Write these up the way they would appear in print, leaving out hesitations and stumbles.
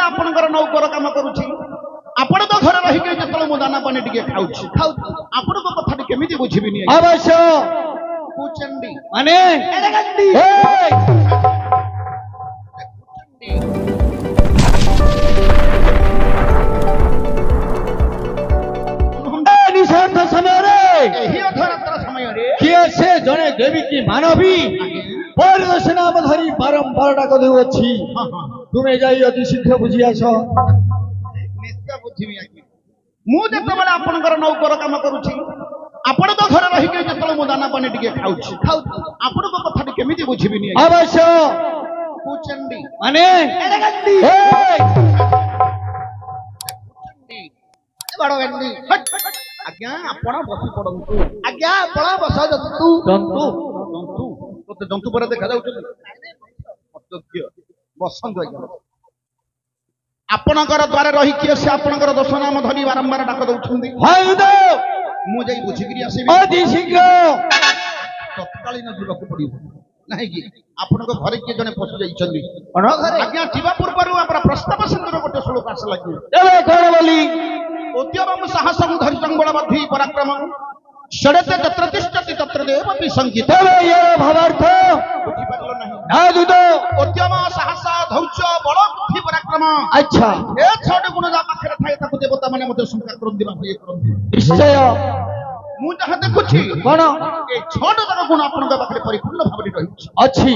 ଆପଣଙ୍କର ନୌକର କାମ କରୁଛି ଆପଣ ତ ଘରେ ରହିକି ଯେତେବେଳେ ମୁଁ ଦାନା ପାଣି ଟିକେ ଖାଉଛି ଆପଣଙ୍କ କଥାଟି କେମିତି ବୁଝିବିନି ଅବଶ୍ୟ କୁଚଣ୍ଡୀ ମାନେ ନିଶାନ୍ତ ସମୟରେ ଏହି ଅଧରାତ୍ର ସମୟରେ କିଏ ସେ ଜଣେ ଦେବୀ କି ମାନବୀ ପରିଦର୍ଶନ ନାମ ଧରି ବାରମ୍ବାର ଡାକ ଦେଉଅଛି ତୁମେ ଯାଇ ଅତି ଶୀଘ୍ର ବୁଝି ଆସ ନିଶ୍ଚୟ ବୁଝିବି ଆଜ୍ଞା ମୁଁ ଯେତେବେଳେ ଆପଣଙ୍କର ନୌକର କାମ କରୁଛି ଆପଣ ତ ଘରେ ରହିକି ଯେତେବେଳେ ମୁଁ ଦାନା ପାଣି ଟିକେ ଖାଉଛି ଆପଣଙ୍କ କଥାଟି କେମିତି ବୁଝିବିନି ଅବଶ୍ୟ କୁଚଣ୍ଡୀ ମାନେ ଆଜ୍ଞା ଆପଣ ବସି ପଡନ୍ତୁ ଆଜ୍ଞା ଆପଣ ବସ ଜନ୍ତୁ ଜନ୍ତୁ ଜନ୍ତୁ ତୋତେ ଜନ୍ତୁ ପରେ ଦେଖାଯାଉଛନ୍ତି ବସନ୍ତୁ ଆଜ୍ଞା ଆପଣଙ୍କର ଦ୍ୱାରେ ରହିକି ସେ ଆପଣଙ୍କର ଦୋଷ ନାମ ଧରି ବାରମ୍ବାର ଡାକ ଦଉଛନ୍ତି ମୁଁ ଯାଇ ବୁଝିକିରି ଆସିବି ଅତି ଶୀଘ୍ର ତତ୍କାଳୀନ ଯିବାକୁ ପଡିବ ନାହିଁକି ଆପଣଙ୍କ ଘରେ କିଏ ଜଣେ ପଶି ଯାଇଛନ୍ତି ଆଜ୍ଞା ଯିବା ପୂର୍ବରୁ ଆମର ପ୍ରସ୍ତାବ ସିନ୍ଦୁର ଗୋଟେ ଶ୍ଲୋକ ଆସିଲା କି ଏବେ କଣ ବୋଲି ଉଦ୍ୟମଂ ସାହସଂ ଧୈର୍ଯ୍ୟଂ ବଳବଦ୍ଧି ପରାକ୍ରମଂ ଷଡ଼ତେ ତତ୍ର ତିଷ୍ଠତି ତତ୍ର ଦେବପି ସଂଗୀତ ଭାବାର୍ଥ ବୁଝିପାରିଲ ନାହିଁ ନାଦୁତ ଉଦ୍ୟମ ସାହସ ଧୈର୍ଯ୍ୟ ବଳ ବୁଦ୍ଧି ପରାକ୍ରମ ଆଚ୍ଛା ଏ ଛଅଟି ଗୁଣ ଯାହା ପାଖରେ ଥାଏ ତାକୁ ଦେବତା ମାନେ ମଧ୍ୟ ସ୍ୱୀକାର କରନ୍ତି ବା ଇଏ କରନ୍ତି ନିଶ୍ଚୟ ମୁଁ ଯାହା ଦେଖୁଛି କଣ ଏ ଛଅଟା ଯାକ ଗୁଣ ଆପଣଙ୍କ ପାଖରେ ପରିପୂର୍ଣ୍ଣ ଭାବରେ ରହିଛି ଅଛି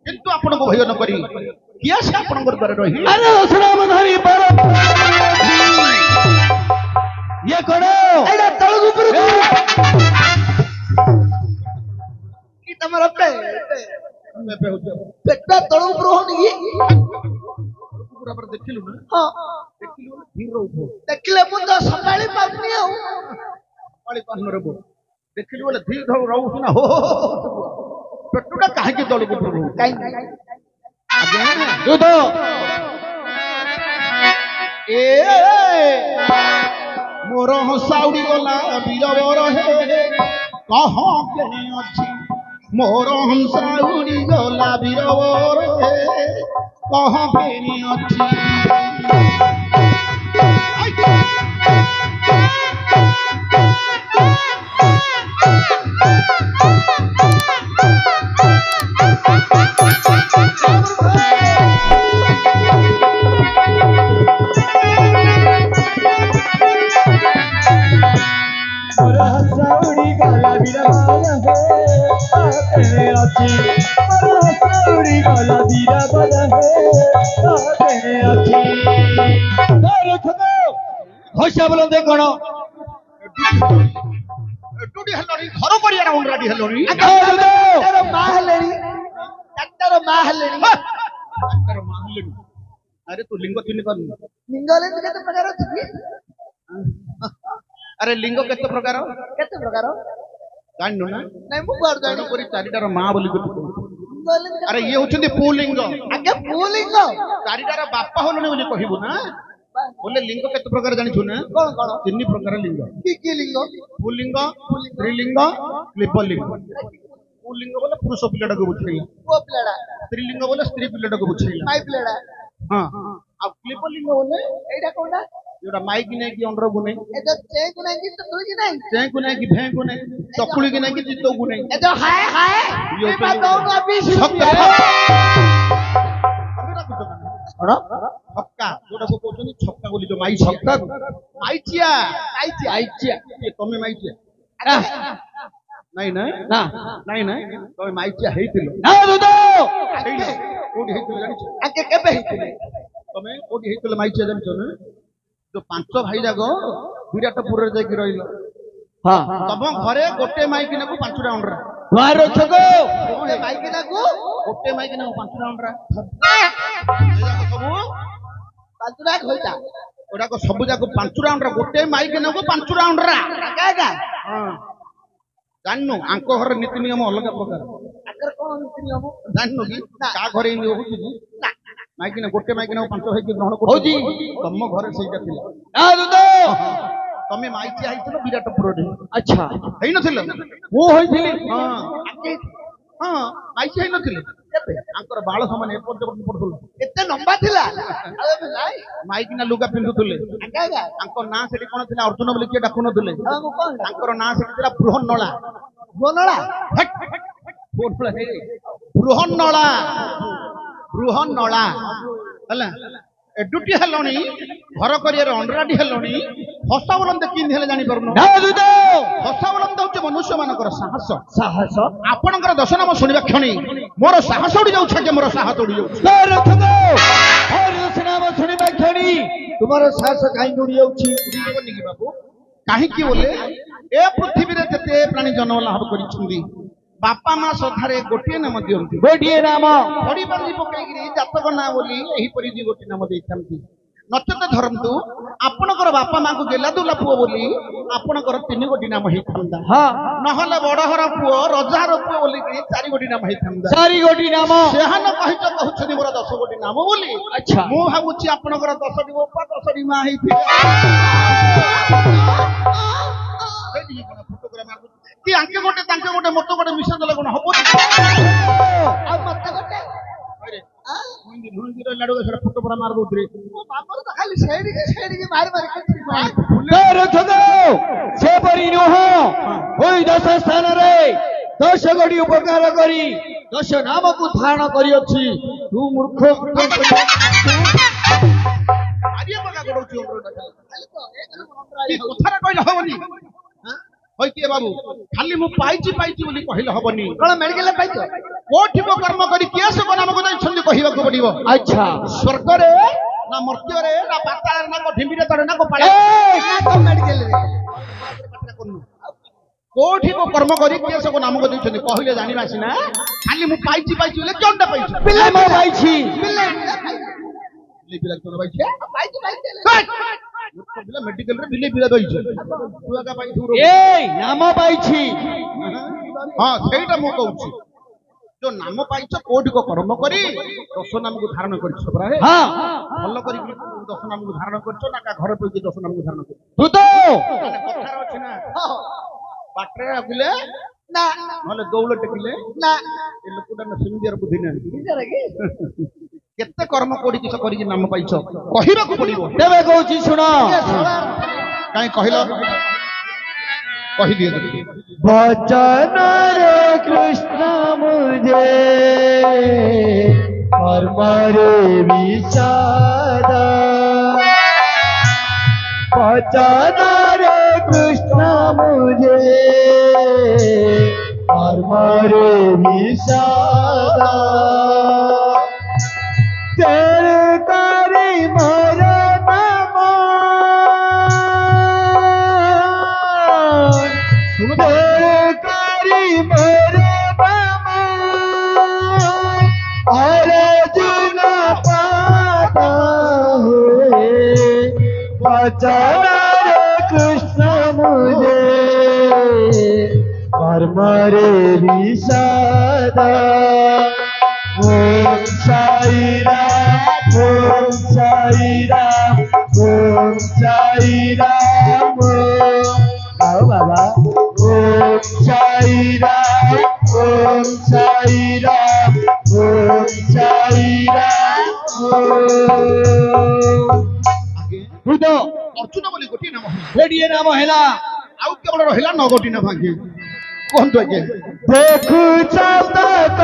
କିନ୍ତୁ ଆପଣଙ୍କୁ ଭୟ ନ କରି କିଏ ସେ ଆପଣଙ୍କ ଦ୍ୱାରା ରହି ଇଏ କଣ ଏଇଟା ତଳକୁ ଉପରକୁ କି ତମର ପେଟ ତଳ ଉପର ହଉନି କି ଦେଖିଲୁ ନା ହଁ ଦେଖିଲେ ମୁଁ ତ ସକାଳେ ପାଉନି ଆଉ ଦେଖିଲୁ ବୋଲେ ଧୀର ଧର ରହୁଛୁ ନା ପେଟଟା କାହିଁକି ତଳକୁ ଉପରକୁ ଏ ମୋର ହସା ଉଡ଼ି ଗଲା ବୀରବର ହେ କହ କେନେ ଅଛି ମୋର ହଂସା ଉଡ଼ି ଗଲା ବୀରବର ହେ କହ କେନେ ଅଛି ବୋଲନ୍ତି କଣ ଘର କରିବାର ଉଣ୍ଡରାଡି ହେଲଣି ଆରେ ତୁ ଲିଙ୍ଗ ଚିହ୍ନି ପାରୁନି ଲିଙ୍ଗ କେତେ ପ୍ରକାର ଅଛି ଆରେ ଲିଙ୍ଗ କେତେ ପ୍ରକାର ଜାଣିନୁ ନା ନାଇଁ ମୁଁ ଜାଣି କରି ଚାରିଟାର ମା ବୋଲି ଆରେ ଇଏ ହଉଛନ୍ତି ପୁଲିଙ୍ଗ ଆଜ୍ଞା ପୁଲିଙ୍ଗ ଚାରିଟାର ବାପା ହଲୁଣି ବୋଲି କହିବୁ ନା बोले लिंग केते प्रकार जानिछु ना कोन कोन तीन प्रकार लिंग की लिंग पुल्लिंग स्त्रीलिंग क्लिपलिंग पुल्लिंग बोले पुरुष पिलाटा को बुझैला को पिलाटा स्त्रीलिंग बोले स्त्री पिलाटा को बुझैला माई पिलाटा हां आ क्लिपलिंग बोले एडा कोनडा जोडा माई की नै की अंडर को नै ए तो चे को नै की तो की नै चे को नै की भे को नै चकुली की नै की चित्तो को नै ए तो हाय हाय ये बात दो अभी छक्का जोटा को कहउछनी छक्का बोली जो माई छक्का माईचिया आईचिया आईचिया ये तमे माईचिया नहीं ना ना नहीं ना तमे माईचिया हेतिलो ना दुदो कोडी हेतिलो जानि आके केबे हेतिलो तमे कोडी हेतिलो माईचिया जानि ना जो पांच भाई जागो विराटपुर रे जाकी रहिलो हां तम घरे गोटे माईकी नाको पांचटा अंडरा वार रखको कोन माईकी नाको गोटे माईकी नाको पांचटा अंडरा सब पांचुरा खोइता ओडा को सब जाको 5 राउंड रा गोटे माइक नको 5 राउंड रा काका हां जाननु आंको घर नीति नियम अलग प्रकार आकर कोन नीति नियम जाननु की का घरे इन होची ना माइक ने गोटे माइक नको 5 भाई के ग्रहण कर होजी तम घरे सेटा थिला आ दुदो तमे माइक आइतलो विराटपुर रे अच्छा हेइ नथिलो वो होइथिली हां हां माइक हेइ नथिलो କେତେ ଆଙ୍କର ବାଳ ସମାନ ଏପର୍ଯ୍ୟନ୍ତ ପଡୁଥିଲା ଏତେ ଲମ୍ବା ଥିଲା ମାଇକିନା ଲୁଗା ପିନ୍ଧୁଥିଲେ ତାଙ୍କ ନାଁ ସେଠି କଣ ଥିଲା ଅର୍ଜୁନ ବୋଲି କିଏ ଡାକୁନଥିଲେ ତାଙ୍କର ନାଁ ସେଠି ଥିଲା ବୃହନ୍ନଳା ବୋନଳା ବୃହନ୍ନଳା ବୃହନ୍ନଳା ହେଲା ଏଡୁଟି ହେଲଣି ଘର କରିବାରେ ଅଣ୍ଡରାଟି ହେଲଣି ହସାବଲନ୍ଦ କିନ୍ତି ହେଲେ ଜାଣିପାରୁନ ହସାବଲନ୍ଦ ହଉଛି ମନୁଷ୍ୟ ମାନଙ୍କର ସାହସ ସାହସ ଆପଣଙ୍କର ଦଶ ନାମ ଶୁଣିବା କ୍ଷଣି ମୋର ସାହସ ଉଡି ଯାଉଛି ଆଜ୍ଞା ମୋର ସାହସ ଉଡି ଯାଉଛି ନାମ ଶୁଣିବା କ୍ଷଣି ତୁମର ସାହସ କାହିଁକି ଉଡି ଯାଉଛି ଉଡିଯିବନି କି ବାବୁ କାହିଁକି ବୋଲେ ଏ ପୃଥିବୀରେ ଯେତେ ପ୍ରାଣୀ ଜନ୍ମ ଲାଭ କରିଛନ୍ତି ବାପା ମା ଶ୍ରଦ୍ଧାରେ ଗୋଟିଏ ନାମ ଦିଅନ୍ତି ଗୋଟିଏ ନାମ ଖଡି ବାନ୍ଧି ପକେଇକିରି ଜାତକ ନାଁ ବୋଲି ଏହିପରି ଦି ଗୋଟିଏ ନାମ ଦେଇଥାନ୍ତି ନଚେତ ଧରନ୍ତୁ ଆପଣଙ୍କର ବାପା ମାଙ୍କୁ ଗେଲାଦୁଲା ପୁଅ ବୋଲି ଆପଣଙ୍କର 3 ଗୋଟି ନାମ ହେଇଥାନ୍ତା ନହେଲେ ବଡହର ପୁଅ ରଜାର ପୁଅ ବୋଲିକି 4 ଗୋଟି ନାମ ହେଇଥାନ୍ତା 4 ଗୋଟି ନାମ ସେହାନ କହୁଛନ୍ତି ମୋର 10 ଗୋଟି ନାମ ବୋଲି ଆଚ୍ଛା ମୁଁ ଭାବୁଛି ଆପଣଙ୍କର 10ଟି ବାପା 10ଟି ମା ହେଇଥିବେ କି ଆଙ୍କେ ଗୋଟେ ତାଙ୍କେ ଗୋଟେ ମତ ଗୋଟେ ମିଶା ଦେଲେ କଣ ହବ ଆଉ ମତେ ଗୋଟେ ଫଟୋ ପରା ମାରି ଦଉଥିଲେ ଆମର ତ ଖାଲି ସେଇଠିକି ମାରି ସେପରି ନୁହଁ ହୋଇ 10 ସ୍ଥାନରେ 10 ଗୋଟି ଉପକାର କରି 10 ନାମକୁ ଧାରଣ କରିଅଛି ତୁ ମୂର୍ଖ କଥାରେ କହିଲେ ହବନି ହଇ କିଏ ବାବୁ ଖାଲି ମୁଁ ପାଇଛି ବୋଲି କହିଲେ ହବନି କଣ ମେଡିକାଲ ପାଇଛ କୋଉଠି କର୍ମ କରି କିଏ ସବୁ ନାମକୁ ଯାଇଛନ୍ତି କହିବାକୁ ପଡିବ ଆଚ୍ଛା ସ୍ୱର୍ଗରେ ନା ମର୍ତ୍ତ୍ୟରେ ନା ପାତାଳରେ ନା ଢିମ୍ବିରେ ତଳେ ନା କୋଉଠି କର୍ମ କରି କିଏ ସବୁ ନାମକୁ ଦେଇଛନ୍ତି କହିଲେ ଜାଣିବା ସିନା ଖାଲି ମୁଁ ପାଇଛି ବୋଲେ କଣଟା ପାଇଛି ପାଇଛି ମେଡିକାଲରେ ବିଲେ ବିଲେ ରହିଛି ନାମ ପାଇଛି ହଁ ସେଇଟା ମୁଁ କହୁଛି ଯୋଉ ନାମ ପାଇଛ କୋଉଠିକ କର୍ମ କରି 10 ନାମକୁ ଧାରଣ କରିଛ ପରା ଭଲ କରିକି 10 ନାମକୁ ଧାରଣ କରିଛ ନା ଘର ପଇକି 10 ନାମକୁ ଧାରଣ କରିଛ କଥାରେ ଅଛି ନା ବାଟରେ ରଖିଲେ ନା ନହେଲେ ଦୌଳ ଟେକିଲେ ନା ଏ ଲୋକଟା ସେମିତିଆର ବୁଦ୍ଧି ନାହିଁ କେତେ କର୍ମ କୋଉଠି କିସ କରିକି ନାମ ପାଇଛ କହିବାକୁ ପଡିବ ତେବେ କହୁଛି ଶୁଣ କାହିଁ କହିଲ କହିଦିଅ ବଚନରେ କୃଷ୍ଣ ମୁझे କର୍ମରେ ବିଷାଦ ବଚନରେ କୃଷ୍ଣ ମୁझे କର୍ମରେ ବିଷାଦ ତେଣୁ କରି ମୋର ନାମ ତେଣୁ କରି ମୋର ନାମ ଅର୍ଜୁନ ପାଦ ହୁଏ ବଚନରେ କୃଷ୍ଣ ମୁझେ କର୍ମରେ ବିଷାଦ Om Sai Ram, Om Sai Ram, Om Sai Ram. आओ बाबा. Om Sai Ram, Om Sai Ram, Om Sai Ram. ହୃଦ ଅର୍ଜୁନ ବୋଲି ଗୋଟିଏ ନାମ ଗୋଟିଏ ନାମ ହେଲା ଆଉ କେବଳ ରହିଲା 9 ଗୋଟି ନାମ ଆଜ୍ଞା କୁହନ୍ତୁ ଆଜ୍ଞା ଦେଖୁଛ ତ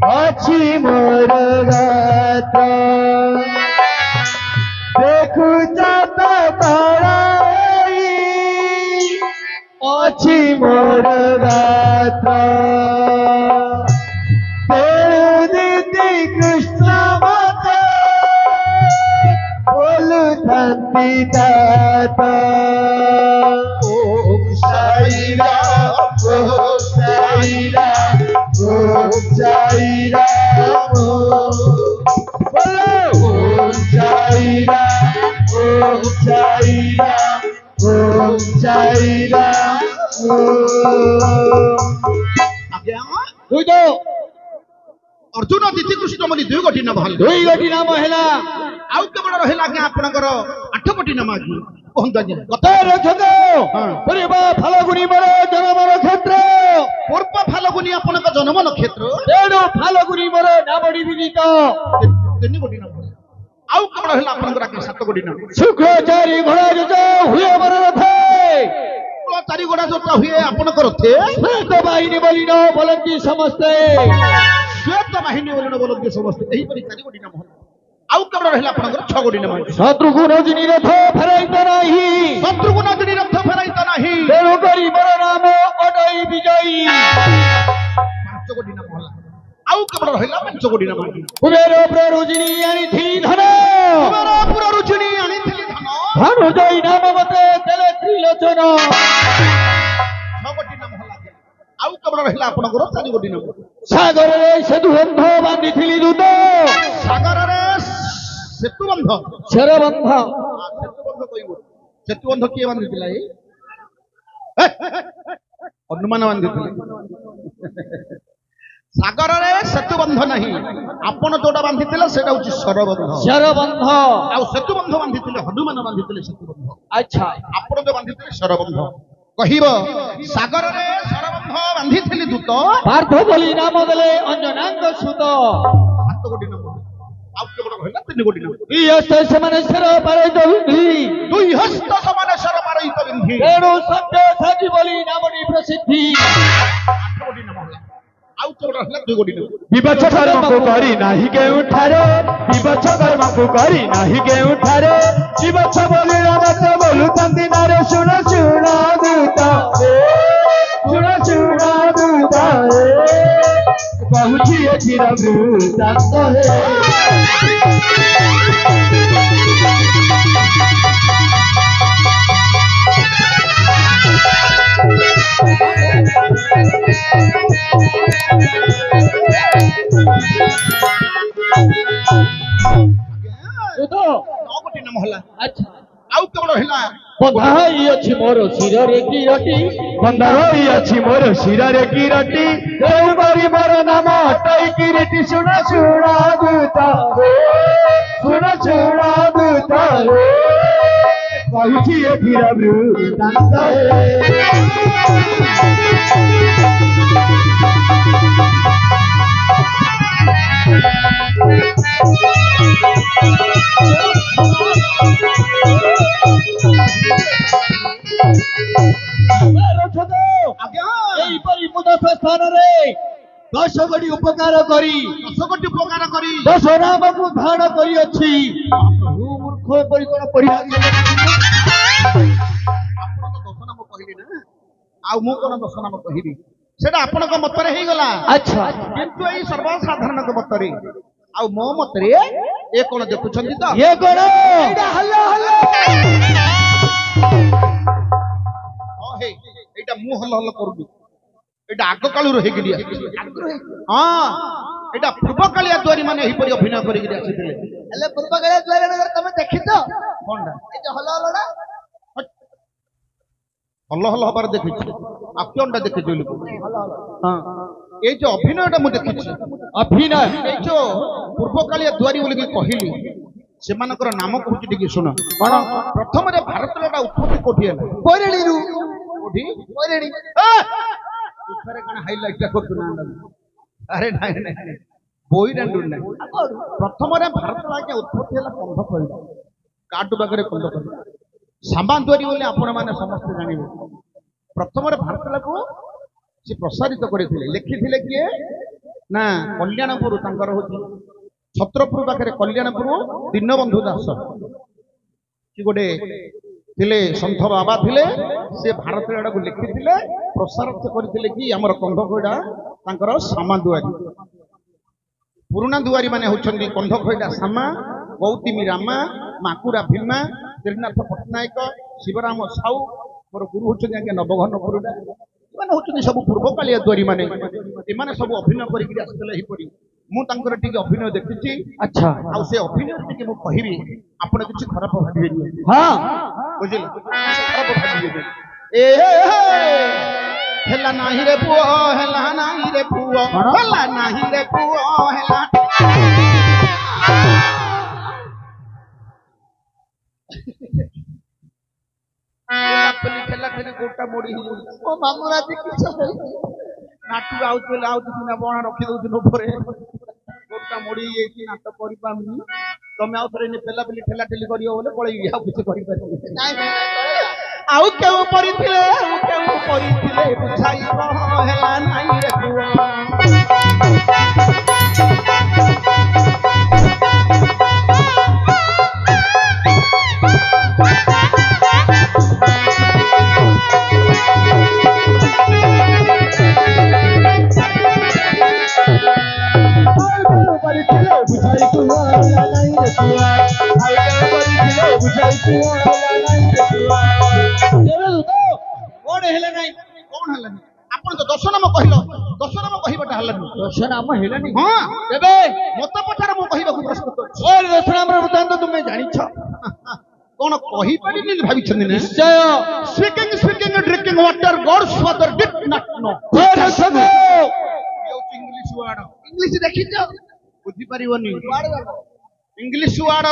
ଅଛି ମୋର ଗାତ ଦେଖୁଛ ତ ଅଛି ମୋର ଗାତ ତେଣୁ ଦିଦି କୃଷ୍ଣ ମତେ ବୋଲୁଥାନ୍ତି ଦାତ Om Sai Ram Om Sai Ram Om Sai Ram, Om Sai Ram, Om Sai Ram, Om Sai Ram. Arjun Diti Krishna ବୋଲି 2 ଗୋଟି ନାମ ହେଲା 2 ଗୋଟି ନାମ ହେଲା ଆଉ କେବଳ ରହିଲା ଆଜ୍ଞା ଆପଣଙ୍କର 8 କୋଟି ନାମ ଆଜ୍ଞା କୁହନ୍ତୁ ଆଜ୍ଞା କଥା ରକ୍ଷକ ପୂର୍ବ ଫାଲଗୁନି ମୋର ଜନମର କ୍ଷେତ୍ର ପୂର୍ବ ଫାଲଗୁନି ଆପଣଙ୍କ ଜନ୍ମ ନକ୍ଷତ୍ର ତେଣୁ ଫାଲଗୁନି ମୋର ନାମଟି ବିଦିତ 3 କୋଟି ନାମ ଆଉ କେବଳ ରହିଲା ଆପଣଙ୍କର ଆଜ୍ଞା 7 କୋଟି ନାମ ଶୁକ୍ର ଚାରି ଘୋଡ଼ା ଯୋଜ ହୁଏ ମୋର ରଥେ 4 ଗୋଡ଼ା ଯୋଟା ହୁଏ ଆପଣଙ୍କ ରଥେ ଶ୍ଵେତ ବାହିନୀ ବୋଲି ନ ବୋଲନ୍ତି ସମସ୍ତେ ଶ୍ଵେତ ବାହିନୀ ବୋଲି ବୋଲନ୍ତି ସମସ୍ତେ ଏହିପରି 4 କୋଟି ନାମ ଆଉ କେବଳ ରହିଲା ଆପଣଙ୍କର 6 କୋଟି ନାମ ଶତ୍ରୁକୁ ରଜନୀ ରଥ ଫେରାଇତ ନାହିଁ ଶତ୍ରୁକୁ ନଜରୀ ରଥ ଫେରାଇତ ନାହିଁ ତେଣୁ କରି ମୋର ନାମ ଅଟଇ ବିଜୟୀ 5 କୋଟି ନାମ ହେଲା ଆଉ କେବଳ ରହିଲା 5 କୋଟି ନାମ କୁବେର ପ୍ରରୋଜିନୀ ଆଣିଥିଲି ଧନ ପୁର ରୁଚିଣୀ ଆଣିଥିଲି ଧନ ଧନୁଜୟୀ ନାମ ମତେ ଦେଲେ ତ୍ରିଲୋଚନ 6 କୋଟି ନାମ ହେଲା ଆଉ କେବଳ ରହିଲା ଆପଣଙ୍କର 4 କୋଟି ନାମ ସାଗରରେ ସେତୁ ବନ୍ଧ ବାନ୍ଧିଥିଲି ଦୂତ ସାଗରରେ ସେତୁବନ୍ଧ ଶରବନ୍ଧ ସେତୁବନ୍ଧ କହିବ ସେତୁବନ୍ଧ କିଏ ବାନ୍ଧିଥିଲା ଏଇ ହନୁମାନ ବାନ୍ଧିଥିଲେ ସାଗରରେ ସେତୁବନ୍ଧ ନାହିଁ ଆପଣ ଯୋଉଟା ବାନ୍ଧିଥିଲେ ସେଇଟା ହଉଛି ଶରବନ୍ଧ ଶରବନ୍ଧ ଆଉ ସେତୁବନ୍ଧ ବାନ୍ଧିଥିଲେ ହନୁମାନ ବାନ୍ଧିଥିଲେ ସେତୁବନ୍ଧ ଆଚ୍ଛା ଆପଣ ଯୋଉ ବାନ୍ଧିଥିଲେ ଶରବନ୍ଧ କହିବ ସାଗରରେ ଶରବନ୍ଧ ବାନ୍ଧିଥିଲି ଦୂତ ପାର୍ଥ ବୋଲି ନାମ ଦେଲେ ଅଞ୍ଜନାଙ୍କ ସୁତ 7 କୋଟି ନାମ ଆଉ କେବଳ ରହିଲା 3 କୋଟି ନାମ ଇ ହସ୍ତ ସେମାନେ ଶର ପାରଇତ ବିନ୍ଧି 2 ହସ୍ତ ସମାନ ଶର ପାରଇତ ବିନ୍ଧି ତେଣୁ ସତ୍ୟ ସାଜି ବୋଲି ନାମଟି ପ୍ରସିଦ୍ଧି 8 କୋଟି ନାମ ହେଲା ଆଉ କେବଳ ରହିଲା 2 କୋଟି ନାମ ବିବଛ କର୍ମକୁ କରି ନାହିଁ କେଉଁଠାରେ ବିବଛ କର୍ମକୁ କରି ନାହିଁ କେଉଁଠାରେ ବିବଛ ବୋଲି ରାମତେ ବୋଲୁଛନ୍ତି ନାରେ ଶୁଣ ଶୁଣ ଦୂତ ଶୁଣ ଶୁଣ ଦୂତ କହୁଛି ଏଥିର ବୃତ୍ତାନ୍ତ କୋଟି ନାମ ହେଲା ଆଚ୍ଛା ଆଉ କେବଳ ରହିଲା ବନ୍ଧା ହୋଇ ଅଛି ମୋର ଶିରରେ କିରଟି ବନ୍ଧା ହୋଇ ଅଛି ମୋର ଶିରରେ କିରଟି ତେଣୁ କରି ମୋର ନାମ ଅଟଇ କିରଟି ଶୁଣ ଶୁଣ ଦୂତ ଶୁଣ ଶୁଣ ଦୂତ କହୁଛି ଏଥିର ବୃତ୍ତାନ୍ତ ଏହିପରି ମୁଁ 10 ସ୍ଥାନରେ 10 କୋଟି ଉପକାର କରି 10 କୋଟି ଉପକାର କରି 10 ନାମକୁ ଧାରଣ କରିଅଛି ମୂର୍ଖ ଏପରି କଣ ପଢିବା ଆପଣ ତ 10 ନାମ କହିଲେ ନା ଆଉ ମୁଁ କଣ 10 ନାମ କହିବି ସେଟା ଆପଣଙ୍କ ମତରେ ହେଇଗଲା ଆଚ୍ଛା କିନ୍ତୁ ଏଇ ସର୍ବସାଧାରଣଙ୍କ ମତରେ ଆଉ ମୋ ମତରେ ଏ କଣ ଦେଖୁଛନ୍ତି ତ ଇଏ କଣ ଏଇଟା ମୁଁ ହଲ ହଲ କରୁନି ଏଇଟା ଆଗ କାଳରୁ ହେଇକିରି ଆସିଛି ହଁ ଏଇଟା ପୂର୍ବ କାଳିଆ ଦୁଆରୀ ମାନେ ଏହିପରି ଅଭିନୟ କରିକିରି ଆସିଥିଲେ ହେଲେ ପୂର୍ବ କାଳିଆ ଦ୍ୱାର ତମେ ଦେଖିଛ କଣଟା ଏଇ ଯୋଉ ହଲ ହଲଟା ହଲ ହଲ ହବାର ଦେଖିଛି ଆକ୍ଟରଟା ଦେଖିଛି ଲୋକ ହଲ ହଲ ହଁ ଏଇ ଯୋଉ ଅଭିନୟଟା ମୁଁ ଦେଖିଛି ଅଭିନୟ ଏଇ ଯୋଉ ପୂର୍ବ କାଳିଆ ଦୁଆରୀ ବୋଲିକି କହିଲି ସେମାନଙ୍କର ନାମ କହୁଛି ଟିକେ ଶୁଣ କଣ ପ୍ରଥମରେ ଭାରତର ଉତ୍ପତ୍ତି କୋଉଠି ହେଲା ବୈରିଣୀରୁ କୋଉଠି ବୈରିଣୀ ଏଠାରେ କଣ ହାଇଲାଇଟଟା କରୁଛୁ ନା ଆରେ ନାଇଁ ନାଇଁ ବୈରାଣ୍ଡୁ ନାଇଁ ପ୍ରଥମରେ ଭାରତର ଆଜ୍ଞା ଉତ୍ପତ୍ତି ହେଲା କନ୍ଧ କହିଲା କାଟୁ ପାଖରେ କନ୍ଧ କହିଲା ସାମ୍ବାନ୍ତୁଆରୀ ବୋଲି ଆପଣମାନେ ସମସ୍ତେ ଜାଣିବେ ପ୍ରଥମରେ ଭାରତକୁ ସେ ପ୍ରସାରିତ କରିଥିଲେ ଲେଖିଥିଲେ କିଏ ନା କଲ୍ୟାଣପୁର ତାଙ୍କର ହଉଛି ଛତ୍ରପୁର ପାଖରେ କଲ୍ୟାଣପୁର ଦୀନବନ୍ଧୁ ଦାସ ସେ ଗୋଟେ ଥିଲେ ସନ୍ଥ ବାବା ଥିଲେ ସେ ଭାରତ ଆଡକୁ ଲେଖିଥିଲେ ପ୍ରସାରିତ କରିଥିଲେ କି ଆମର କନ୍ଧଖୋଇଡା ତାଙ୍କର ସାମା ଦୁଆରୀ ପୁରୁଣା ଦୁଆରୀ ମାନେ ହଉଛନ୍ତି କନ୍ଧଖୋଇଡା ସାମା ଗୌତମୀ ରାମା ମାକୁରା ଭୀମା ତ୍ରିନାଥ ପଟ୍ଟନାୟକ ଶିବରାମ ସାହୁ ମୋର ଗୁରୁ ହଉଛନ୍ତି ଆଜ୍ଞା ନବଘନ ପୁରୁଡା ଏମାନେ ହଉଛନ୍ତି ସବୁ ପୂର୍ବ କାଳିଆ ଦୁଆରୀ ମାନେ ଏମାନେ ସବୁ ଅଭିନୟ କରିକି ଆସିଥିଲେ ଏହିପରି ମୁଁ ତାଙ୍କର ଟିକେ ଅଭିନୟ ଦେଖିଛି ଆଚ୍ଛା ଆଉ ସେ ଅଭିନୟ ଟିକେ ମୁଁ କହିବି ଆପଣ କିଛି ଖରାପ ଭାବିବେନି ହଁ ବୁଝିଲେ ଖରାପ ଭାବିବେନି ଏ ହେଲା ନାହିଁ ରେ ପୁଅ ହେଲା ନାହିଁ ରେ ପୁଅ ହେଲା ନାହିଁ ରେ ପୁଅ ହେଲା ମୋଡି ମୋ ମାମୁଁ ରାତି କିସ ହେଇଛି ନାଟୁ ଆଉଥିଲେ ସିନା ବଣା ରଖି ଦଉଥିଲୁ ଉପରେ ଗୋଟା ମୋଡି ହେଇଯାଇଛି ନାଟ କରିପାରୁନି ତମେ ଆଉ ଥରେ ପେଲାପେଲି ଠେଲା ଠେଲି କରିବ ବୋଲେ ପଳେଇବି ଆଉ କିଛି କରିପାରିବି ନାଇଁ ନାଇଁ ଚଳିବ ଆଉ କେଉଁ କରିଥିଲେ ବୁଝାଇବ ହେଲା ନାଇଁ ରେ ପୁଅ କଣ ହେଲେ ନାଇଁ କଣ ହେଲାନି ଆପଣ ତ ଦଶ ନାମ କହିଲ ଦଶ ନାମ କହିବାଟା ହେଲାନି ଦଶ ନାମ ହେଲାନି ହଁ ତେବେ ମତେ ପଚାର ମୁଁ କହିବାକୁ ପ୍ରସ୍ତୁତ ଅଛି ଓ ଦଶ ନାମର ବୃତ୍ତାନ୍ତ ତୁମେ ଜାଣିଛ କଣ କହିପାରିନି ଭାବିଛନ୍ତି ନା ନିଶ୍ଚୟ speaking drinking water God's father did not know English word English ଦେଖିଛ ବୁଝିପାରିବନି କୁଆଡେ ଗଲ ଇଂଲିଶ ୱାର୍ଡ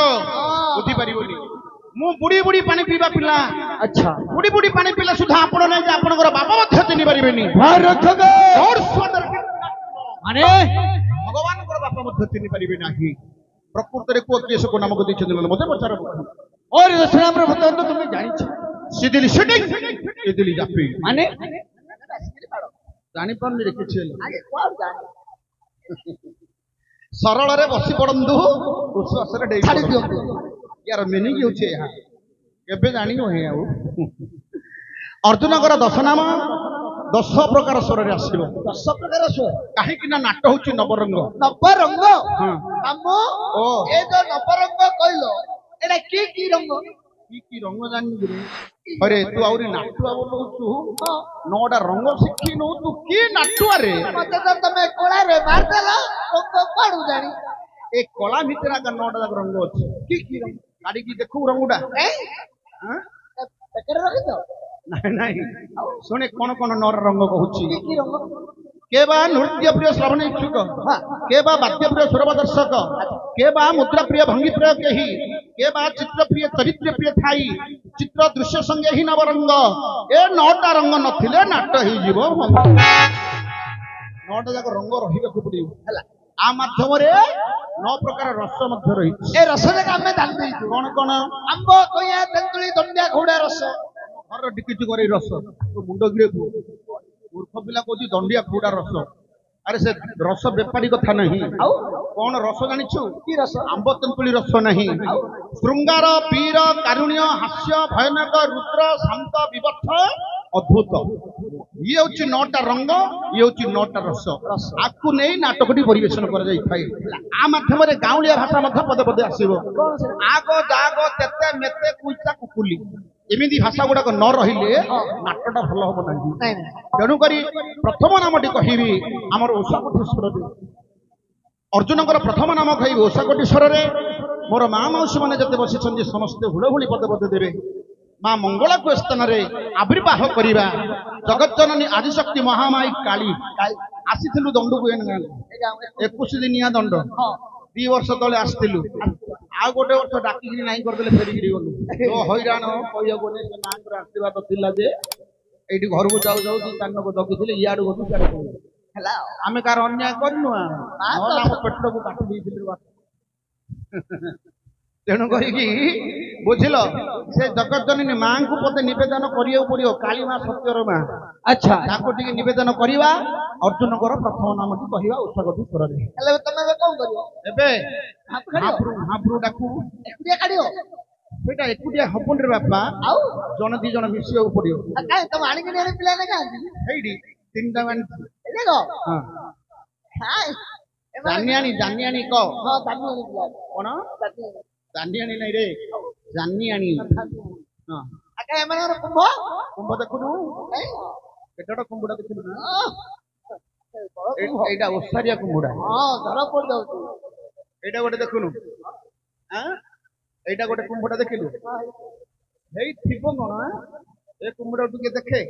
ବୁଝିପାରିବନି ମୁଁ ବୁଡି ପାଣି ପିଇବା ପିଲା ଆଚ୍ଛା ବୁଡି ପାଣି ପିଲା ସୁଦ୍ଧା ଆପଣ ନାହିଁ ଯେ ଆପଣଙ୍କର ବାପା ମଧ୍ୟ ଚିହ୍ନି ପାରିବେନି ମାନେ ଭଗବାନଙ୍କର ବାପା ମଧ୍ୟ ଚିହ୍ନି ପାରିବେ ନାହିଁ ପ୍ରକୃତରେ କୁହ କିଏ ସବୁ ନାମକୁ ଦେଇଛନ୍ତି ମତେ ପଚାର ଓ ଦଶ ନାମର ବୃତ୍ତାନ୍ତ ତୁମେ ଜାଣିଛ ସିଦିଲି ସିଟିଂ ଇଦିଲି ଜାପି ମାନେ ଜାଣିପାରୁନି ରେ କିଛି ହେଲେ ଆগে କୁଆଡେ ଜାଣି ସରଳରେ ବସି ପଡନ୍ତୁ ଉଶ୍ୱାସରେ ଡେଇ ଛାଡି ପଡନ୍ତୁ ଦିଅନ୍ତୁ ୟାର ମିନିଂ ହେଉଛି ଏହା କେବେ ଜାଣିବ ହିଁ ଆଉ ଅର୍ଜୁନଙ୍କର ଦଶ ନାମ 10 ପ୍ରକାର ସ୍ୱରରେ ଆସିବ 10 ପ୍ରକାର ସ୍ୱର କାହିଁକି ନା ନାଟ ହଉଛି ନବରଙ୍ଗ ନବରଙ୍ଗ ହଁ ମାମୁଁ ଓ ଏ ଯୋଉ ନବରଙ୍ଗ କହିଲ ଏଟା କି ରଙ୍ଗ କି ରଙ୍ଗ ଜାଣିନି ଆରେ ତୁ ଆହୁରି ନାଟୁଆ ବୋଲଉଛୁ 9ଟା ରଙ୍ଗ ଶିଖି ନଉ ତୁ କି ନାଟୁଆରେ ମତେ ତ ତମେ କୋଳାରେ ମାରିଦେଲ ରଙ୍ଗ କୁଆଡୁ ଜାଣି ଏ କଳା ଭିତରେ ଆଗ 9ଟା ଯାକ ରଙ୍ଗ ଅଛି କି ରଙ୍ଗ କାଢିକି ଦେଖୁ ରଙ୍ଗଟା ପେଟରେ ରଖିଛ ନାଇଁ ଶୁଣେ କଣ 9ର ରଙ୍ଗ କହୁଛି କି ରଙ୍ଗ କେ ବା ନୃତ୍ୟ ପ୍ରିୟ ଶ୍ରବଣ ଇଚ୍ଛୁକ କେ ବା ବାଦ୍ୟ ପ୍ରିୟ ସୁରଭ ଦର୍ଶକ କେ ବା ମୁଦ୍ରା ପ୍ରିୟ ଭଙ୍ଗୀ ପ୍ରିୟ କେହି କେ ବା ଚିତ୍ର ପ୍ରିୟ ଚରିତ୍ର ପ୍ରିୟ ଥାଇ ଚିତ୍ର ଦୃଶ୍ୟ ସଙ୍ଗେ ହିଁ ନବରଙ୍ଗ ଏ 9ଟା ରଙ୍ଗ ନଥିଲେ ନାଟ ହେଇଯିବ 9ଟା ଯାକ ରଙ୍ଗ ରହିବାକୁ ପଡିବ ହେଲା ଆ ମାଧ୍ୟମରେ 9 ପ୍ରକାର ରସ ମଧ୍ୟ ରହିଛି ଏ ରସ ଯାକ ଆମେ ଜାଣି ଦେଇଛୁ କଣ ଆମ୍ବ କଇଁଆ ତେନ୍ତୁଳି ଦଣ୍ଡିଆ ଘୋଡା ରସ ଘର ଟିକିଚୁ କରି ରସ ତୁ ମୁଣ୍ଡ ଗିରେ ମୂର୍ଖ ପିଲା କହୁଛି ଦଣ୍ଡିଆ ଫୁଡା ରସ ଆରେ ସେ ରସ ବେପାରୀ କଥା ନାହିଁ ଆଉ କଣ ରସ ଜାଣିଛୁ କି ରସ ଆମ୍ବ ତେନ୍ତୁଳି ରସ ନାହିଁ ଶୃଙ୍ଗାର ବୀର କାରୁଣ୍ୟ ହାସ୍ୟ ଭୟାନକ ରୁଦ୍ର ଶାନ୍ତ ବିବର୍ଷ ଅଦ୍ଭୁତ ଇଏ ହଉଛି 9ଟା ରଙ୍ଗ ଇଏ ହଉଛି 9ଟା ରସ ଆକୁ ନେଇ ନାଟକଟି ପରିବେଷଣ କରାଯାଇଥାଏ ଆ ମାଧ୍ୟମରେ ଗାଉଁଲିଆ ଭାଷା ମଧ୍ୟ ପଦେ ପଦେ ଆସିବ ଆଗ ଜାଗ ତେତେ ମେତେ କୁଇତା କୁକୁଲି ଏମିତି ଭାଷା ଗୁଡାକ ନ ରହିଲେ ନାଟଟା ଭଲ ହବ ନାହିଁ ତେଣୁକରି ପ୍ରଥମ ନାମଟି କହିବି ଆମର ଓଷାକୋଟି ସ୍ୱରରେ ଅର୍ଜୁନଙ୍କର ପ୍ରଥମ ନାମ କହିବି ଓଷାକୋଟି ସ୍ୱରରେ ମୋର ମା ମାଉସୀ ମାନେ ଯେତେ ବସିଛନ୍ତି ସମସ୍ତେ ହୁଳହୁଳି ପଦେ ପଦେ ଦେବେ ମା ମଙ୍ଗଳାକୁ ସ୍ଥାନରେ ଆବିର୍ଭାବ କରିବା ଜଗଜ୍ଜନନୀ ଆଦିଶକ୍ତି ମହାମାଇ କାଳୀ ଆସିଥିଲୁ ଦଣ୍ଡକୁ 21 ଦିନିଆ ଦଣ୍ଡ 2 ବର୍ଷ ତଳେ ଆସିଥିଲୁ ଆଉ ଗୋଟେ ବର୍ଷ ଡାକିକିରି ନାହିଁ କରିଦେଲେ ଫେରିକିରି ଗଲୁ ହଇରାଣ କହିବାକୁ ଗଲେ ସେ ମାଙ୍କର ଆଶୀର୍ବାଦ ଥିଲା ଯେ ଏଇଠି ଘରକୁ ଯାଉ ଯାଉ 2-4 ଜଗିଥିଲେ ଇଆଡୁ ଗଲୁ ହେଲା ଆମେ କାହାର ଅନ୍ୟାୟ କରିନୁ ଆମ ପେଟକୁ କାଟି ଦେଇଥିଲୁ ତେଣୁ କରିକି ବୁଝିଲ ସେ ଜଗଜ୍ଜନନୀ ମାଙ୍କୁ ପଦେ ନିବେଦନ କରିବାକୁ ପଡିବ କାଳୀ ମା ସତ୍ୟର ମା ଆଚ୍ଛା ତାଙ୍କୁ ଟିକେ ନିବେଦନ କରିବା ଅର୍ଜୁନଙ୍କର ପ୍ରଥମ ନାମଟି କହିବା ଓଷାକୋଟି ସ୍ୱରରେ ହେଲେ ତମେ ଏବେ କଣ କରିବ ଏବେ ମହାପ୍ରଭୁ ଡାକୁ ଏକୁଟିଆ କାଢିବ ସେଇଟା ଏକୁଟିଆ ହବନି ରେ ବାପା ଆଉ ଜଣେ 2 ଜଣ ମିଶିବାକୁ ପଡିବ କାଇଁ ତମେ ଆଣିକି ଆଣି ପିଲା ନା କାହିଁକି ସେଇଠି 3ଟା ମାନେ ଦେଖ ଜାନିଆଣି କହ ହଁ ଜାନି ପିଲା କଣ ଜାନିଆଣି ନାଇଁ ରେ ଜାନିଆଣି ହଁ ଏମାନଙ୍କର କୁମ୍ଭ ଦେଖୁନୁ କେତେଟା କୁମ୍ଭଟା ଦେଖିଲୁ ନା ଏଇଟା ଓସାରିଆ କୁମ୍ଭଟା ହଁ ଧରା ପଡିଯାଉଛି ଏଇଟା ଗୋଟେ ଦେଖୁନୁ ଏଇଟା ଗୋଟେ କୁମ୍ଭଟା ଦେଖିଲୁ ହେଇ ଥିବ କଣ ଏ କୁମ୍ଭଟା ଟିକେ ଦେଖେ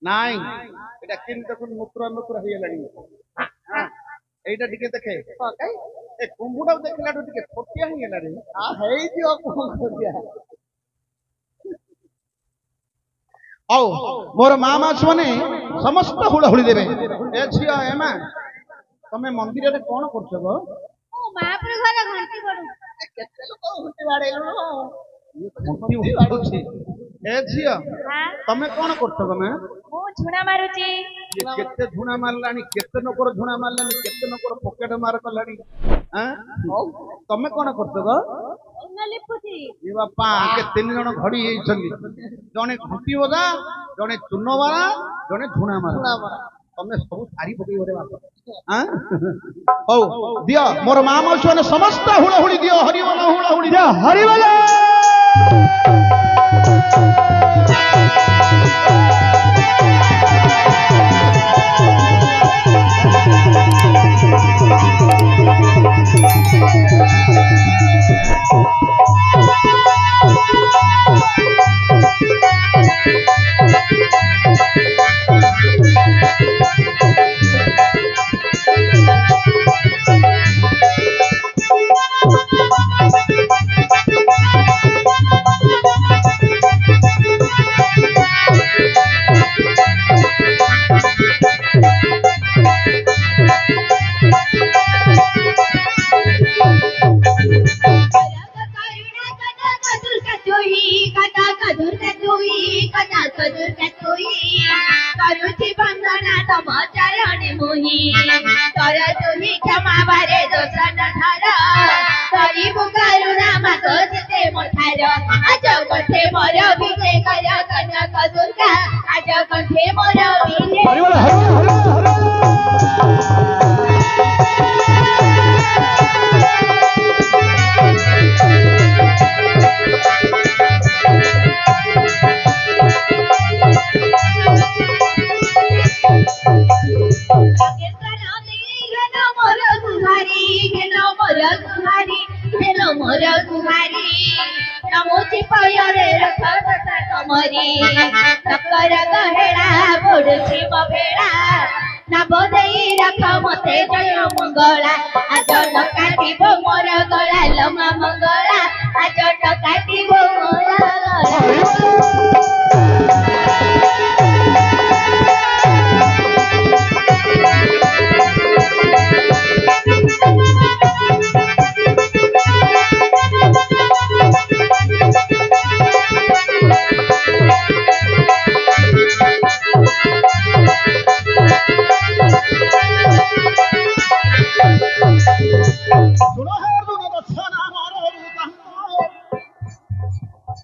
ନାଇଁ ଏଇଟା କେମିତି ଦେଖୁନୁ ମୁକୁରା ହେଇଗଲାଣି এইটা ଟିକେ দেখে এ কুম্ভটাও ଦେଖିଲାଠୁ ଟିକେ ଛୋଟିଆ ହେଇଗଲା ରେ ହେଇଯିବ କଣ କରିବା ଆଉ ମୋର ମା ମାଛ ମାନେ ସମସ୍ତ ହୁଳହୁଳି ଦେବେ। ଏ ଝିଅ ଏମା ତମେ ମନ୍ଦିରରେ କଣ କରୁଛ ଗୋ? ମୋ ମାପୁର ଘର ଘଣ୍ଟି ପଡୁ। କେତେ ଲୋକ ଘଣ୍ଟି ବାଡେଇଲୁ। ଘଣ୍ଟି ବାଡୁଛି। ଏ ଝିଅ ହାଁ ତମେ କଣ କରୁଛ ତମେ? ମୁଁ ଝୁଣା ମାରୁଛି। କେତେ ଝୁଣା ମାରିଲାଣି, କେତେ ଲୋକର ଝୁଣା ମାରିଲାଣି, କେତେ ଲୋକର ପକେଟ ମାର କଲାଣି। ତମେ କଣ କରୁଛ ଗୋ? ଲିପୁଛି। ଏ ବାପା ଆଗେ 3 ଜଣ ଘଡି ହେଇଛନ୍ତି। ଜଣେ ଘଣ୍ଟି ବଜା, ଜଣେ ଚୂନ ମାରା, ଜଣେ ଝୁଣା ମାରା। ତମେ ସବୁ ସାରି ପକେଇବ ରେ ବାପା। ହଉ ଦିଅ ମୋର ମା ମାଉସୀ ମାନେ ସମସ୍ତ ହୁଳହୁଳି ଦିଅ। ହରିବୋଲ ହୁଳହୁଳି ଦିଅ। ହରିବୋଲ। କରୁଛି ବନ୍ଦନା ତମ ଚରଣେ ମୁହିଁ ତୋର ତୁହି କ୍ଷମା ବାରେ ଦୋଷ ନ ଧର କରିବୁ କରୁଣା ମାଗ ଯେତେ ମଥାର ଆଜ କଣ୍ଠେ ମୋର ବିଜେ କର କନକ ଦୁର୍ଗା ଆଜ କଣ୍ଠେ ମୋର ବିଜେ ନମୁଛି ପୟରେ ରଥ ତମରି ଚକର ଗହେଳା ପଡୁଛି ମୋ ଭେଳା ନବ ଦେଇ ରଖ ମତେ ଜୟ ମଙ୍ଗଳା ଆଜ ନ କାଟିବ ମୋର ଗଳା ଲମା ମଙ୍ଗଳା ଆଜ ନ କାଟିବ ମୋର ଗଳା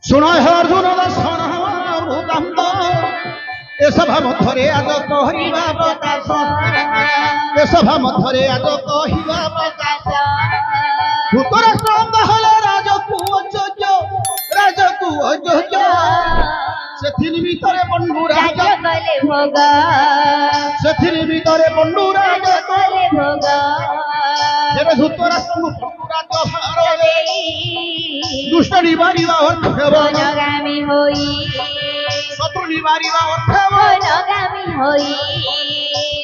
ଶୁଣ ହେ ଅର୍ଜୁନ ଦର୍ଶନ ବୃତ୍ତାନ୍ତ ଏ ସଭା ମଧ୍ୟରେ ଆଜ କହିବା ପ୍ରକାଶ ଏ ସଭା ମଧ୍ୟରେ ଆଜ କହିବା ପ୍ରକାଶ ଧୃତରାଷ୍ଟ୍ର ହେଲେ ରାଜକୁ ଅଯୋଗ୍ୟ ସେଥିରେ ଭିତରେ ବଣ୍ଡୁ ରାଜ କଲେ ଭୋଗ ସେଥିରେ ଭିତରେ ବଣ୍ଡୁ ରାଜ କଲେ ଭୋଗ ଏବେ ଧୃତରାଷ୍ଟ୍ରଙ୍କୁ ବଣ୍ଡୁ ରାଜ ଭାର ଦେଇ ଦୁଷ୍ଟ ନିବାରିବା ଅର୍ଥ বনগামী হই শত্রু নিবারিবা অর্থ বনগামী হই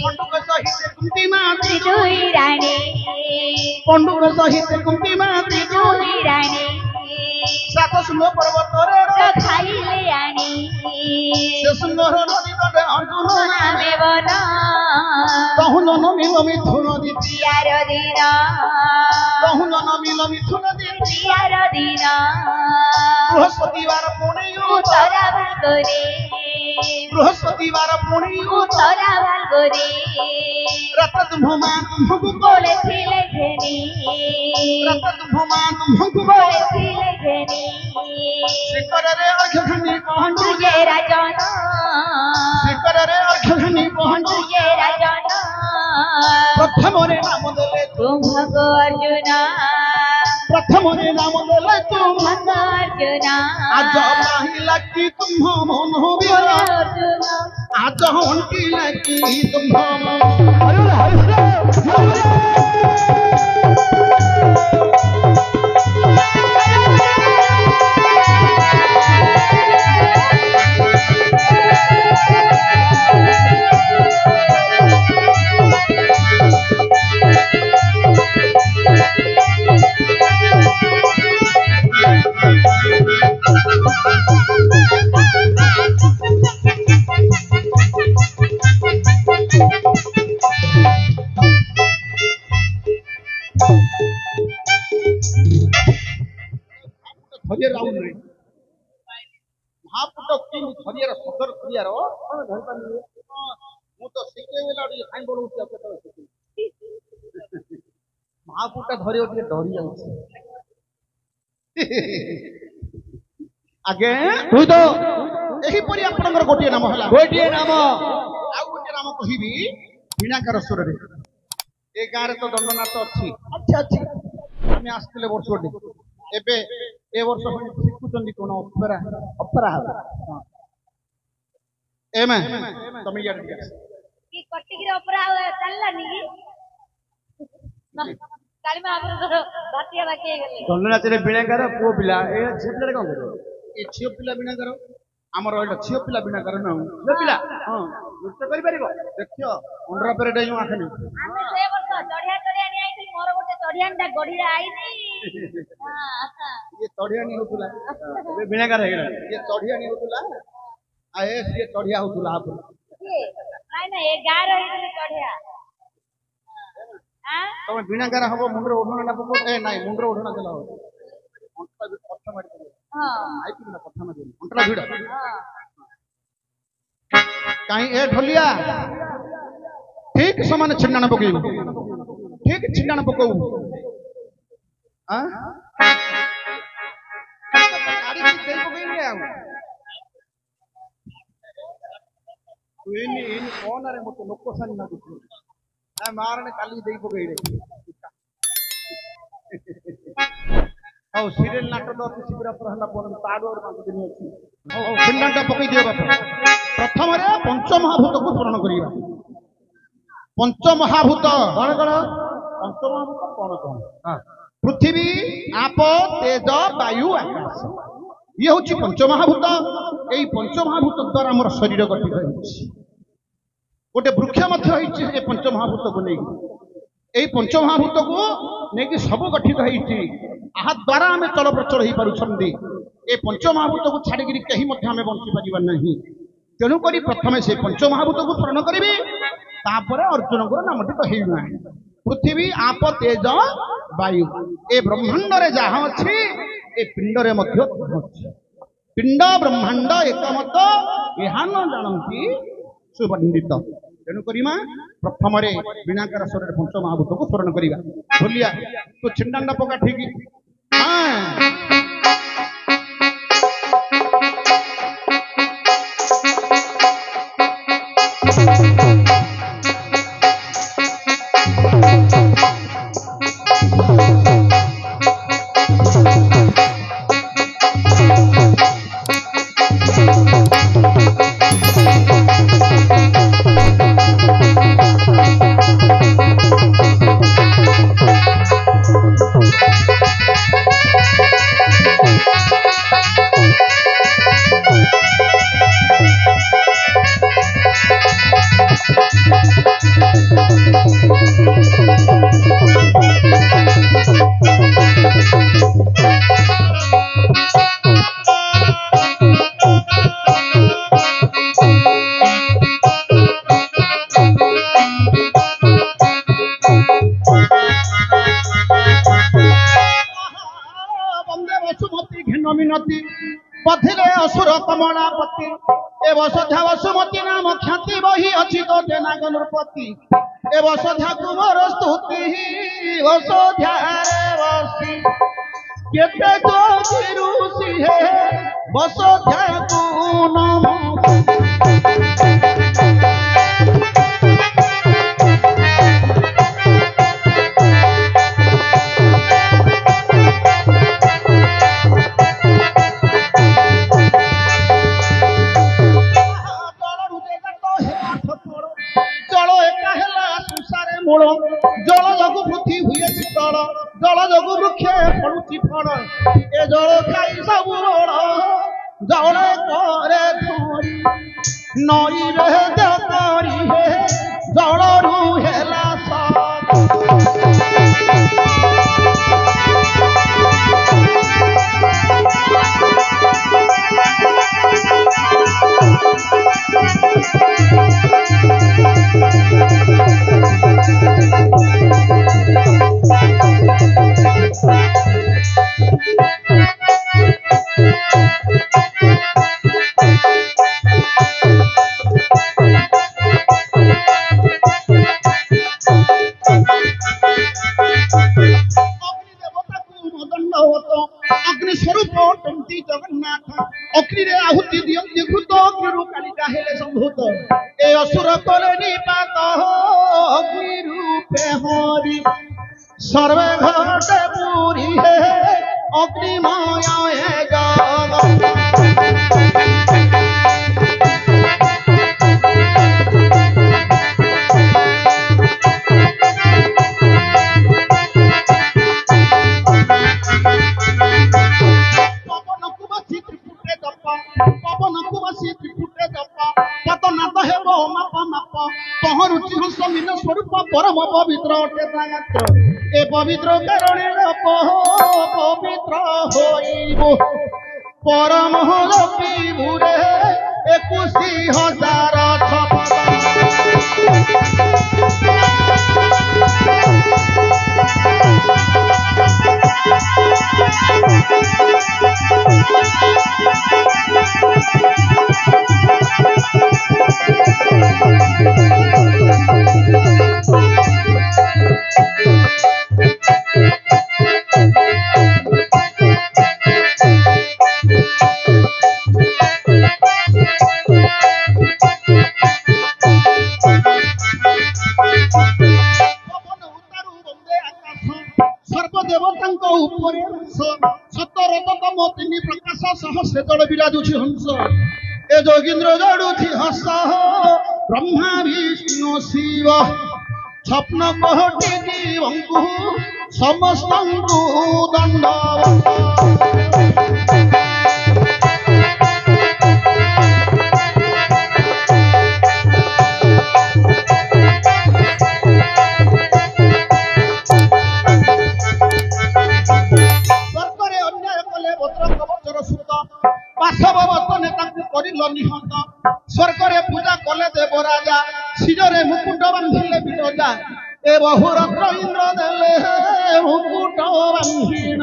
পণ্ডুক সহিত কুন্তি মাতৃ দুই রানী পণ্ডুক সহিত কুন্তি মাতৃ দুই রানী সাত শৃঙ্গ পর্বতরে খাইলে আনি সে সুন্দর নদী তটে অর্জুন নামে বন তহু জন মিল মিথুন দিতি প্রিয়ার দিন তহু জন মিল মিথুন দিতি প্রিয়ার দিন বৃহস্পতিবার পুণে উতরা ভাগরে বৃহস্পতিবার পুণে উতরা ভাগরে রত তুমা তুমকু বলেছিলে ঘেনি রত তুমা তুমকু বলেছিলে ঘেনি শিখরে অর্ঘ্যঘনি পহঞ্চু তুজে রাজন শিখরে অর্ঘ্যঘনি পহঞ্চু তুজে রাজন প্রথমরে নাম দেলে কুম্ভক অর্জুন প্রথমরে নাম দেলে কুম্ভক অর্জুন আজ পাহিলা কি তুম্ভ মন বির অর্জুন আজ হন্টিলা কি তুম্ভ মন ଧରିଆ ରାଉଣ୍ଡ ରେ ମହାପୁଟ କି ଧରିଆର ସଦର ଧରିଆର କଣ ଧରି ପାରିବି ମୁଁ ତ ଶିଖେଇଲା ଟିକେ ସାଇଁ ବଳଉଛି ଆଉ କେତେବେଳେ ଶିଖେଇ ମହାପୁଟା ଧରିବ ଟିକେ ଡରି ଯାଉଛି ଆଜ୍ଞା ତୁ ତ ଏହିପରି ଆପଣଙ୍କର ଗୋଟିଏ ନାମ ହେଲା ଗୋଟିଏ ନାମ ଆଉ ଗୋଟିଏ ନାମ କହିବି ବୀଣାକାର ସ୍ୱରରେ ଏ ଗାଁରେ ତ ଦଣ୍ଡନାଥ ଅଛି ଅଛି ଆମେ ଆସିଥିଲେ ବର୍ଷଟେ ଏବେ ଏ ବର୍ଷ ଶିଖୁଛନ୍ତି କଣ ଅପେରା ଅପେରା ଏମେ ତମେ ଇଆଡେ ଟିକେ ଆସ କି କଟିକିରେ ଅପରା ଚାଲିଲାନି କି କାଳି ମହାପ୍ରଭୁଙ୍କର ବାତିଆ ବାକି ହେଇଗଲେ ଦଣ୍ଡନାଚରେ ବୀଣାକାର ପୁଅ ପିଲା ଏ ଝିଅ ପିଲାରେ କଣ କରିବ ଏ ଝିଅ ପିଲା ବୀଣାକାର ଆମର ଏଇଟା ଝିଅ ପିଲା ବୀଣାକାର ନୁହଁ ଝିଅ ପିଲା ହଁ ନୃତ୍ୟ କରିପାରିବ ଦେଖିବ ଅଣ୍ଡରା ପେରେଟ ଯୋଉ ଆଖେନି ଆମେ ସେ ବର୍ଷ ଚଢିଆଣି ଆଇଥିଲି ମୋର ଗୋଟେ ଚଢିଆଣିଟା ଗଢିରେ ଆଇନି ଇଏ ଚଢିଆଣି ହଉଥିଲା ଏବେ ବୀଣାକାର ହେଇଗଲା ଇଏ ଚଢିଆଣି ହଉଥିଲା ଆଉ ଏ ସିଏ ଚଢିଆ ହଉଥିଲା ଆପଣ ନାଇଁ ନାଇଁ ଏ ଗାଁର ହେଇଥିଲେ ଚଢିଆ ତମେ ବୀଣାକାର ହବ ମୁଣ୍ଡରେ ଓଢଣା ପକଉ ଏ ନାଇଁ ମୁଣ୍ଡରେ ଓଢଣା ଦେଲା ହବ ଅଣ୍ଟା ପଛ ମାରି ଆଇଥିଲା କଥା ମାରି ଅଣ୍ଟା ଭିଡ କାହିଁ ଏ ଢୋଲିଆ ଠିକ ସମାନ ଛିଣ୍ଡାଣ ପକେଇବୁ ଠିକ ଛିଣ୍ଡାଣ ପକଉ କଣରେ ମତେ ଲୋକ ସାନି ଲାଗୁଛି ନା ମାରଣେ କାଲି ଦେଇ ପକେଇଲେ ହଉ ସିରିଏଲ ନାଟକ ଅଛି ଶିବରାତ୍ର ହେଲା ପରେ ତାଠୁ ଆଉ 5 ଦିନ ଅଛି ହଉ ଛିଣ୍ଡାଣଟା ପକେଇ ଦିଅ ବାପା ପ୍ରଥମରେ ପଞ୍ଚମହାଭୂତକୁ ସ୍ମରଣ କରିବା ପଞ୍ଚମହାଭୂତ କଣ କଣ ପଞ୍ଚମହାଭୂତ କଣ କଣ ପୃଥିବୀ ଆପ ତେଜ ବାୟୁ ଆକାଶ ଇଏ ହଉଛି ପଞ୍ଚମହାଭୂତ ଏଇ ପଞ୍ଚମହାଭୂତ ଦ୍ୱାରା ଆମର ଶରୀର ଗଠିତ ହେଉଛି ଗୋଟେ ବୃକ୍ଷ ମଧ୍ୟ ହେଇଛି ଏ ପଞ୍ଚମହାଭୂତକୁ ନେଇକି ଏଇ ପଞ୍ଚମହାଭୂତକୁ ନେଇକି ସବୁ ଗଠିତ ହେଇଛି ଏହା ଦ୍ୱାରା ଆମେ ଚଳପ୍ରଚଳ ହେଇପାରୁଛନ୍ତି ଏ ପଞ୍ଚମହାଭୂତକୁ ଛାଡ଼ିକିରି କେହି ମଧ୍ୟ ଆମେ ବଞ୍ଚି ପାରିବା ନାହିଁ ତେଣୁକରି ପ୍ରଥମେ ସେ ପଞ୍ଚମହାଭୂତକୁ ସ୍ମରଣ କରିବି ତାପରେ ଅର୍ଜୁନଙ୍କର ନାମଟି କହିବି ନାହିଁ ପୃଥିବୀ ଆପ ତେଜ ବାୟୁ ଏ ବ୍ରହ୍ମାଣ୍ଡରେ ଯାହା ଅଛି ଏ ପିଣ୍ଡରେ ମଧ୍ୟ ଅଛି ପିଣ୍ଡ ବ୍ରହ୍ମାଣ୍ଡ ଏକମତ ଏହା ନ ଜାଣନ୍ତି ସୁପଣ୍ଡିତ ତେଣୁକରି ମା ପ୍ରଥମରେ ବୀଣାକାର ସ୍ୱରରେ ପଞ୍ଚମହାଭୂତକୁ ସ୍ମରଣ କରିବା ଢୋଲିଆ ତୁ ଛିଣ୍ଡାଣ୍ଡ ପକା ଠିକ पथिले असुर कमलापति ए वसुधा वसुमती नाम ख्याति बही अछि तो नाग नृपति ए वसुधा कुमार स्तुति वसुधा वसी केते तो ऋषि है वसुधा को नमो जल जगु पृथ्वी हुए शीतल जल जगु वृक्ष फलुची फल ए जल खाई सब जल करे धरी नई रे करी हे जल रु हेला सब ଅଗ୍ନି ଦେବତାକୁ ମଦଣ୍ଡବତ ଅଗ୍ନି ସ୍ୱରୂପ ଅଟନ୍ତି ଜଗନ୍ନାଥ ଅଗ୍ନିରେ ଆହୁତି ଦିଅନ୍ତି ଘୃତ ଅଗ୍ନିରୁ କାଳିକା ହେଲେ ସମ୍ଭୂତ ଏ ଅସୁର କଲେ ନିପାତ ଅଗ୍ନି ରୂପେ ହରି सर्वे घटे पूरी है अग्निमाया है जगत पवन कुबसी त्रिपुटे जप पतनाथ हेब माप माप तहरुचि हंस मीन स्वरूप परम पवित्र अटे गायत्र ए पवित्र कारणे पवित्र होइब परम रपिबु रे 21,000 छपद सर्वदेवतांको उपरे हंस सतरतम तीन प्रकाश सहस्र जल विराजुछि हंस ए जोगींद्र जड़ुछि हंस ब्रह्मा विष्णु शिव स्वप्न कोटि जीवंकु समस्तंकु दंडवत निहत स्वर्गरे पूजा कले देव राजा शिजरे मुकुट बांधिले बिरजा ए बहुरत्र इंद्र देले मुकुट बांधिन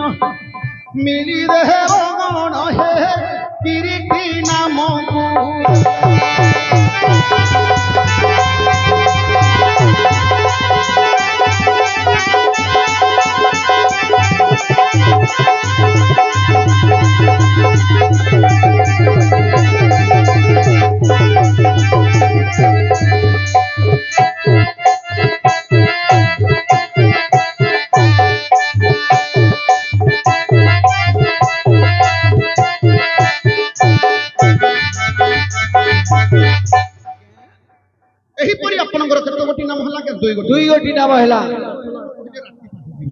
मिली देव गण हे किरीटी नामकु दुई गोटी नाम है